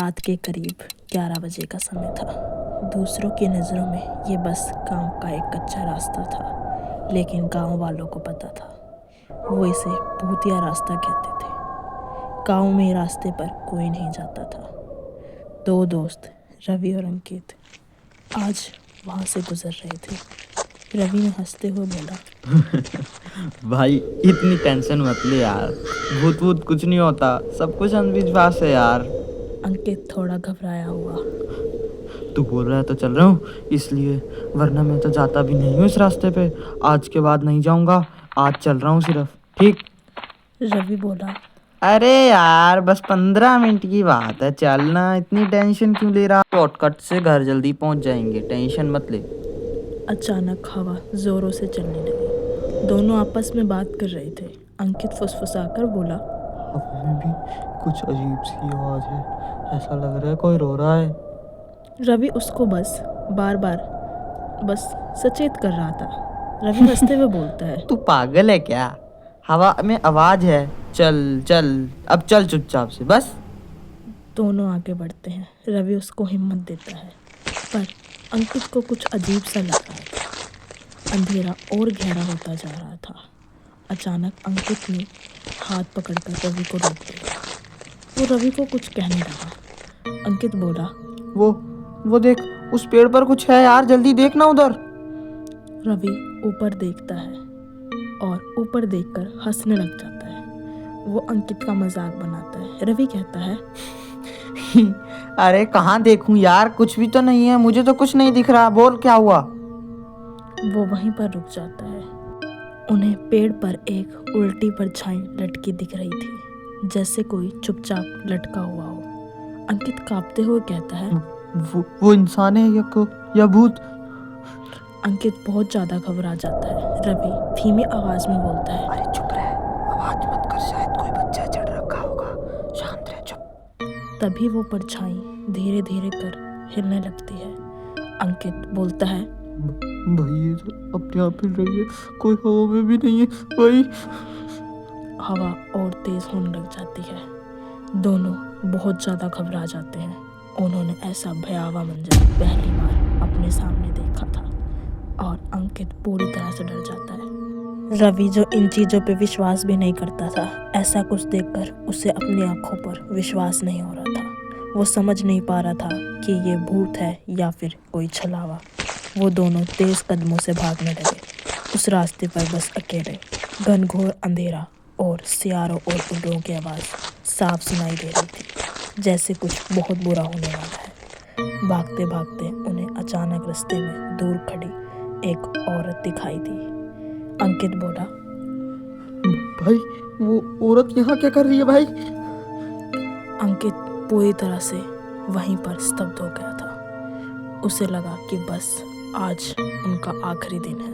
रात के करीब 11 बजे का समय था। दूसरों की नज़रों में ये बस गांव का एक कच्चा रास्ता था, लेकिन गांव वालों को पता था। वो इसे भूतिया रास्ता कहते थे। गांव में रास्ते पर कोई नहीं जाता था। दो दोस्त रवि और अंकित आज वहाँ से गुजर रहे थे। रवि ने हंसते हुए बोला, भाई इतनी टेंशन मत ले यार, भूत वूत कुछ नहीं होता, सब कुछ अंधविश्वास है यार। अंकित थोड़ा घबराया हुआ। तू बोल रहा है तो चल रहा हूँ इसलिए, वरना मैं तो जाता भी नहीं हूँ इस रास्ते पे। आज के बाद नहीं जाऊँगा, आज चल रहा हूँ सिर्फ, ठीक? रवि बोला, अरे यार बस 15 मिनट की बात है, चलना, इतनी टेंशन क्यों ले रहा? शॉर्टकट से घर जल्दी पहुँच जाएंगे, टेंशन मत ले। अचानक हवा जोरों से चलने लगी। दोनों आपस में बात कर रहे थे। अंकित फुसफुसाकर बोला, हवा में भी कुछ अजीब सी आवाज़ है, ऐसा लग रहा है कोई रो रहा है। रवि उसको बार बार सचेत कर रहा था। रवि हंसते हुए बोलता है, तू पागल है क्या? हवा में आवाज है, चल चल, अब चल चुपचाप से बस। दोनों आगे बढ़ते हैं। रवि उसको हिम्मत देता है, पर अंकित को कुछ अजीब सा लग रहा था। अंधेरा और गहरा होता जा रहा था। अचानक अंकित ने हाथ पकड़कर रवि को रोक दिया। वो रवि को कुछ कहने लगा। अंकित बोला, वो देख, उस पेड़ पर कुछ है यार, जल्दी देखना उधर। रवि ऊपर देखता है और ऊपर देखकर हंसने लग जाता है। वो अंकित का मजाक बनाता है। रवि कहता है, अरे कहाँ देखूं यार, कुछ भी तो नहीं है, मुझे तो कुछ नहीं दिख रहा, बोल क्या हुआ? वो वहीं पर रुक जाता है। उन्हें पेड़ पर एक उल्टी परछाई लटकी दिख रही थी, जैसे कोई चुपचाप लटका हुआ हो। अंकित कांपते हुए कहता है, वो इंसान है या भूत? अंकित बहुत ज्यादा घबरा जाता है। रवि धीमी आवाज में बोलता है, अरे चुप रह, आवाज मत कर, शायद कोई बच्चा चढ़ रखा होगा, शांत रह, चुप। तभी वो परछाई धीरे धीरे कर हिलने लगती है। अंकित बोलता है, भाई ये तो अपने आप हिल रही है, कोई हवा में भी नहीं है भाई। हवा और तेज होने लग जाती है। दोनों बहुत ज्यादा घबरा जाते हैं। उन्होंने ऐसा भयावह मंजर पहली बार अपने सामने देखा था और अंकित पूरी तरह से डर जाता है। रवि जो इन चीजों पे विश्वास भी नहीं करता था, ऐसा कुछ देखकर उसे अपनी आंखों पर विश्वास नहीं हो रहा था। वो समझ नहीं पा रहा था कि ये भूत है या फिर कोई छलावा। वो दोनों तेज कदमों से भागने लगे। उस रास्ते पर बस अकेले, घनघोर अंधेरा और सियारों और उल्लुओं की आवाज़ साफ सुनाई दे रही थी, जैसे कुछ बहुत बुरा होने वाला है। भागते भागते उन्हें अचानक रास्ते में दूर खड़ी एक औरत दिखाई दी। अंकित बोला, भाई वो औरत यहाँ क्या कर रही है भाई? अंकित पूरी तरह से वहीं पर स्तब्ध हो गया था। उसे लगा कि बस आज उनका आखिरी दिन है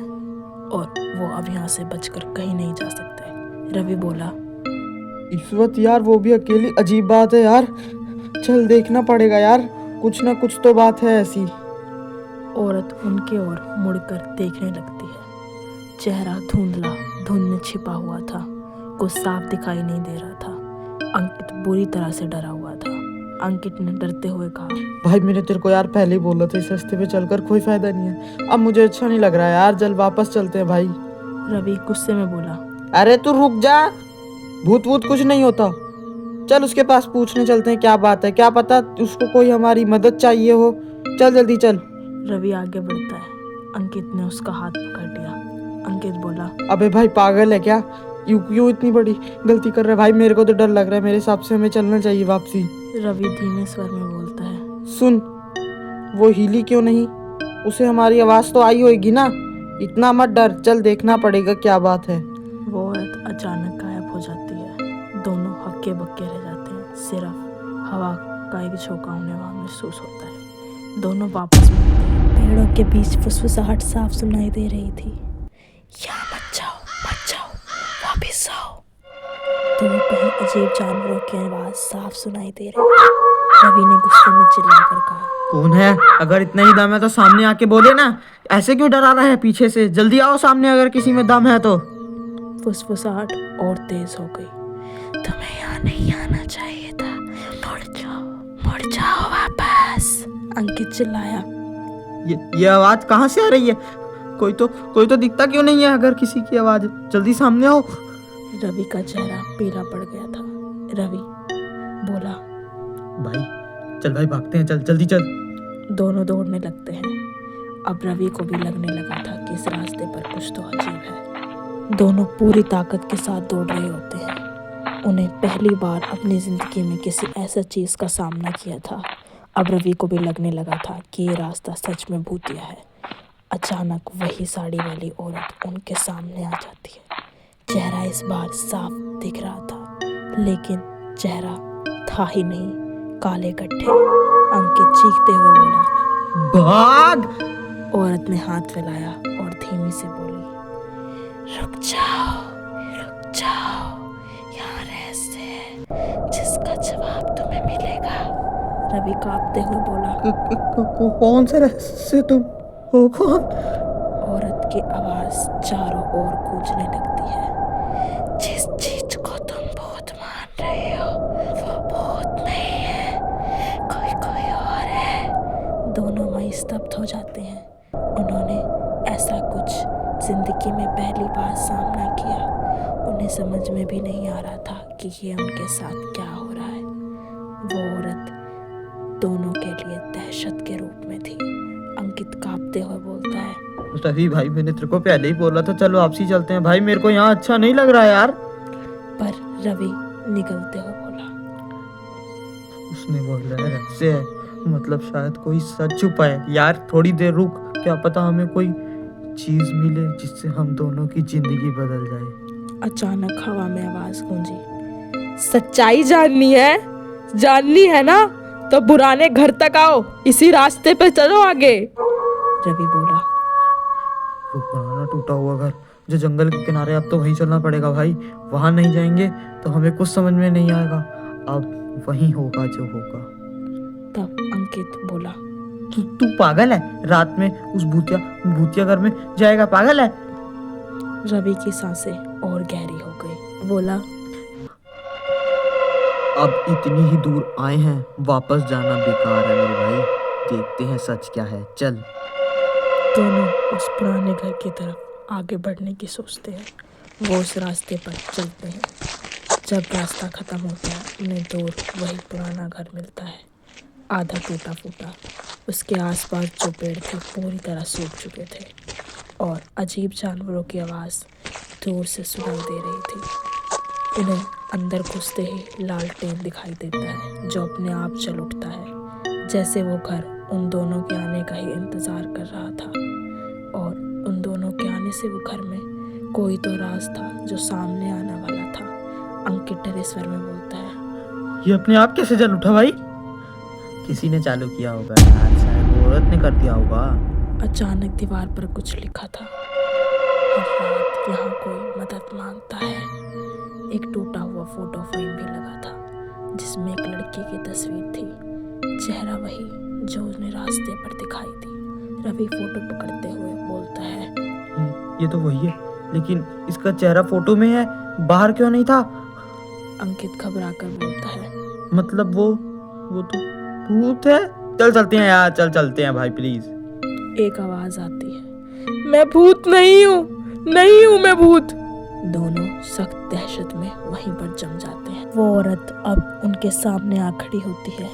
और वो अब यहाँ से बचकर कहीं नहीं जा सकते। रवि बोला, इस वक्त यार वो भी अकेली, अजीब बात है यार, चल देखना पड़ेगा यार, कुछ ना कुछ तो बात है ऐसी। औरत उनके ओर मुड़कर देखने लगती है। चेहरा धुंधला, धुंध में छिपा हुआ था, कुछ साफ दिखाई नहीं दे रहा था। अंकित बुरी तरह से डरा हुआ था। अंकित ने डरते हुए कहा, भाई मैंने तेरे को यार पहले ही बोला था, इस रास्ते पे चलकर कोई फायदा नहीं है, अब मुझे अच्छा नहीं लग रहा है यार, चल वापस चलते हैं भाई। रवि गुस्से में बोला, अरे तू रुक जा, भूत वूत कुछ नहीं होता, चल उसके पास पूछने चलते हैं क्या बात है, क्या पता उसको कोई हमारी मदद चाहिए हो, चल जल्दी चल। रवि आगे बढ़ता है। अंकित ने उसका हाथ पकड़ लिया। अंकित बोला, अबे भाई पागल है क्या, क्यों इतनी बड़ी गलती कर रहा है भाई, मेरे को तो डर लग रहा है, मेरे हिसाब से हमें चलना चाहिए वापसी। रवि धीमे स्वर में बोलता है, सुन, वो हिली क्यों नहीं, उसे हमारी आवाज तो आई होगी ना, इतना मत डर, चल देखना पड़ेगा क्या बात है। वो औरत अचानक गायब हो जाती है। दोनों हक्के बक्के रह जाते हैं। सिर्फ हवा का एक झोंका उन्हें वहां महसूस होता है। दोनों वापस मुड़ते हैं। पेड़ों के बीच फुसफुसाहट साफ सुनाई दे रही थी, यहाँ मत जाओ, वापिस आओ। दूर कहीं अजीब जानवरों की आवाज साफ सुनाई दे रही थी। रवि ने गुस्से में चिल्लाकर कहा, कौन है? अगर इतना ही दम है तो सामने आके बोले ना, ऐसे क्यों डरा रहा है पीछे से, जल्दी आओ सामने अगर किसी में दम है तो। फुसफुसाहट और तेज हो गई, तुम्हें यहाँ नहीं आना चाहिए था, मुड़ लौट जाओ वापस, अंकित चिल्लाया। ये आवाज कहाँ से आ रही है? कोई तो दिखता क्यों नहीं है? अगर किसी की आवाज है, जल्दी सामने आओ। रवि का चेहरा पीला पड़ गया था। रवि बोला, भाई चल भाई, भागते हैं, चल जल्दी चल। दोनों दौड़ने लगते हैं। अब रवि को भी लगने लगा था कि इस रास्ते पर कुछ तो अजीब है। दोनों पूरी ताकत के साथ दौड़ रहे होते हैं। उन्हें पहली बार अपनी जिंदगी में किसी ऐसा चीज का सामना किया था। अब रवि को भी लगने लगा था कि ये रास्ता सच में भूतिया है। अचानक वही साड़ी वाली औरत उनके सामने आ जाती है। चेहरा इस बार साफ दिख रहा था, लेकिन चेहरा था ही नहीं, काले गड्ढे। अंकित चीखते हुए बोला, भाग। औरत ने हाथ फैलाया और धीमी से बोली, रुक जाओ, यहाँ रहस्य है जिसका जवाब तुम्हें मिलेगा। रवि कांपते हुए बोला, कौन से रहस्य? तुम हो कौन? औरत की आवाज चारों ओर गूंजने लगती है, जिस चीज को तुम भूत मान रहे हो वो भूत नहीं है, कोई और है। दोनों वहीं स्तब्ध हो जाते हैं। उन्होंने ऐसा कुछ जिंदगी में पहली बार सामना किया। उन्हें समझ में भी नहीं आ रहा था कि ये उनके साथ क्या हो रहा है। वो औरत दोनों के लिए दहशत के रूप में थी। अंकित कांपते हुए बोलता है, रवि भाई, मैंने तेरे को पहले ही बोला था, चलो आपसी चलते हैं भाई, मेरे को यहाँ अच्छा नहीं लग रहा है यार। पर रवि निगलते हुए बोला, उसने बोला है रहस्य है, मतलब शायद कोई सच छुपा है। यार थोड़ी देर रुक, क्या पता हमें कोई चीज मिले जिससे हम दोनों की जिंदगी बदल जाए। अचानक हवा में आवाज गूंजी, सच्चाई जाननी है ना, तो पुराने घर तक आओ, इसी रास्ते पे चलो आगे। रवि बोला, वो पुराना टूटा हुआ घर जो जंगल के किनारे, अब तो वहीं चलना पड़ेगा भाई। वहां नहीं जाएंगे तो हमें कुछ समझ में नहीं आएगा। अब वहीं होगा जो होगा। तब अंकित बोला, तू पागल है? रात में उस भूतिया घर में जाएगा? पागल है? रवि की सांसें और गहरी हो गई। बोला, अब इतनी ही दूर आए हैं, वापस जाना बेकार है मेरे भाई। देखते हैं सच क्या है, चल। दोनों उस पुराने घर की तरफ आगे बढ़ने की सोचते हैं। वो उस रास्ते पर चलते हैं। जब रास्ता खत्म होता है, उन्हें दूर वही पुराना घर मिलता है, आधा टूटा फूटा। उसके आसपास जो पेड़ थे पूरी तरह सूख चुके थे और अजीब जानवरों की आवाज़ दूर से सुनाई दे रही थी। उन्हें अंदर घुसते ही लालटेन दिखाई देता है जो अपने आप जल उठता है, जैसे वो घर उन दोनों के आने का ही इंतज़ार कर रहा था। और उन दोनों के आने से वो घर में कोई तो राज था जो सामने आने वाला था। अंकित डरे स्वर में बोलता है, ये अपने आप कैसे जल उठा भाई? किसी ने चालू किया होगा यार, शायद वो औरत ने कर दिया होगा। अचानक दीवार पर कुछ लिखा था, हर रात यहाँ कोई मदद मांगता है। एक टूटा हुआ फोटो फ्रेम भी लगा था जिसमें एक लड़की की तस्वीर थी, चेहरा वही जो उन्हें रास्ते पर दिखाई दी। रवि फोटो पकड़ते हुए बोलता है, ये तो वही है, लेकिन इसका चेहरा फोटो में है, बाहर क्यों नहीं था? अंकित घबरा कर बोलता है, मतलब वो तो भूत है। चल चलते हैं यार, चल चलते हैं भाई प्लीज। एक आवाज आती है, मैं भूत नहीं हूँ मैं भूत। दोनों सख्त दहशत में वहीं पर जम जाते हैं। वो औरत अब उनके सामने आ खड़ी होती है।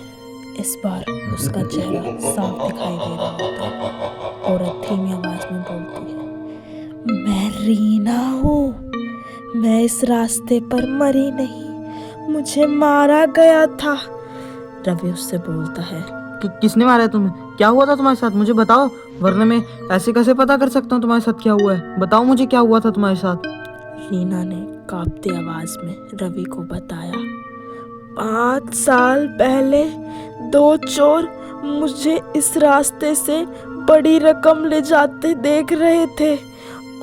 इस बार उसका चेहरा साफ दिखाई दे रहा होता है। औरत धीमी आवाज में बोलती है, मैं रीना हूँ, मैं इस रास्ते पर मरी नहीं, मुझे मारा गया था। रवि उससे बोलता है, किसने मारा है तुम्हें? क्या हुआ था तुम्हारे साथ? मुझे बताओ, वरना मैं ऐसे कैसे पता कर सकता हूँ तुम्हारे साथ क्या हुआ है। बताओ मुझे क्या हुआ था तुम्हारे साथ। रीना ने कांपती आवाज में रवि को बताया, 5 साल पहले 2 चोर मुझे इस रास्ते से बड़ी रकम ले जाते देख रहे थे।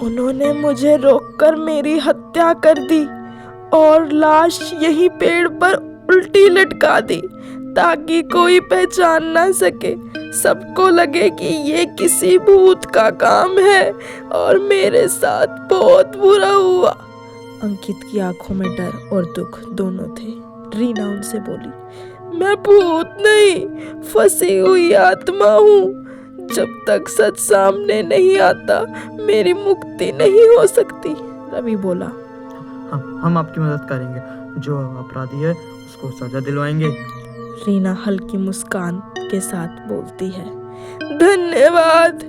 उन्होंने मुझे रोककर मेरी हत्या कर दी और लाश यही पेड़ पर उल्टी लटका दी ताकि कोई पहचान ना सके। सबको लगे कि ये किसी भूत का काम है और मेरे साथ बहुत बुरा हुआ। अंकित की आंखों में डर और दुख दोनों थे। रीना उनसे बोली, मैं भूत नहीं, फंसी हुई आत्मा हूँ। जब तक सच सामने नहीं आता मेरी मुक्ति नहीं हो सकती। रवि बोला। हम आपकी मदद करेंगे, जो अपराधी है उसको सजा दिलवाएंगे। रीना हल्की मुस्कान के साथ बोलती है, धन्यवाद।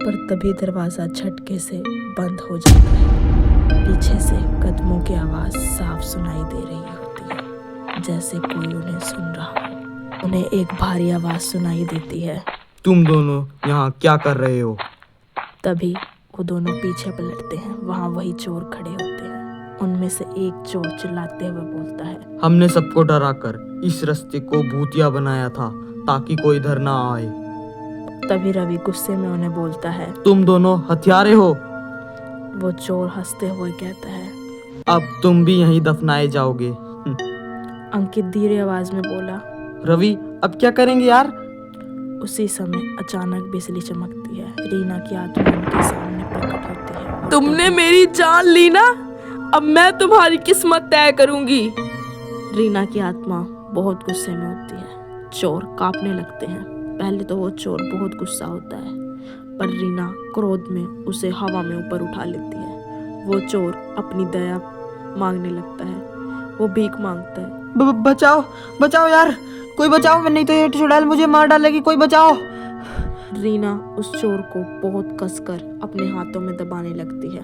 पर तभी दरवाजा झटके से बंद हो जाता है। पीछे से कदमों की आवाज साफ सुनाई दे रही होती है, जैसे कोई उन्हें सुन रहा हो। उन्हें एक भारी आवाज सुनाई देती है, तुम दोनों यहाँ क्या कर रहे हो? तभी वो दोनों पीछे पलटते हैं। वहाँ वही चोर खड़े होते हैं। उनमें से एक चोर चिल्लाते हुए बोलता है, हमने सबको डराकर इस रास्ते को भूतिया बनाया था ताकि कोई इधर ना आए। तभी रवि गुस्से में उन्हें बोलता है, तुम दोनों हथियारे हो। वो चोर हंसते हुए कहता है, अब तुम भी यहीं दफनाए जाओगे। अंकित धीरे आवाज में बोला। रवि अब क्या करेंगे यार? उसी समय अचानक बिजली चमकती है। रीना की आत्मा उनके सामने प्रकट होती है। तुमने मेरी जान ली ना, अब मैं तुम्हारी किस्मत तय करूंगी। रीना की आत्मा बहुत गुस्से में होती है। चोर कांपने लगते हैं। पहले तो वो चोर बहुत गुस्सा होता है, पर रीना क्रोध में उसे हवा में ऊपर उठा लेती है। वो चोर अपनी दया मांगने लगता है। वो भीख मांगता है, बचाओ बचाओ यार, कोई बचाओ, नहीं तो ये चुड़ैल मुझे मार डालेगी, कोई बचाओ। रीना उस चोर को बहुत कसकर अपने हाथों में दबाने लगती है।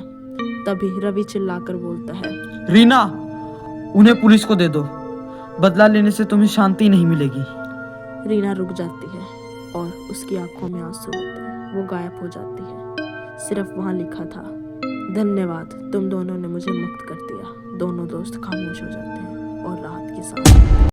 तभी रवि चिल्लाकर बोलता है, रीना उन्हें पुलिस को दे दो, बदला लेने से तुम्हें शांति नहीं मिलेगी। रीना रुक जाती है और उसकी आंखों में आंसू होते हैं। वो गायब हो जाती है। सिर्फ वहाँ लिखा था, धन्यवाद, तुम दोनों ने मुझे मुक्त कर दिया। दोनों दोस्त खामोश हो जाते हैं और राहत के साथ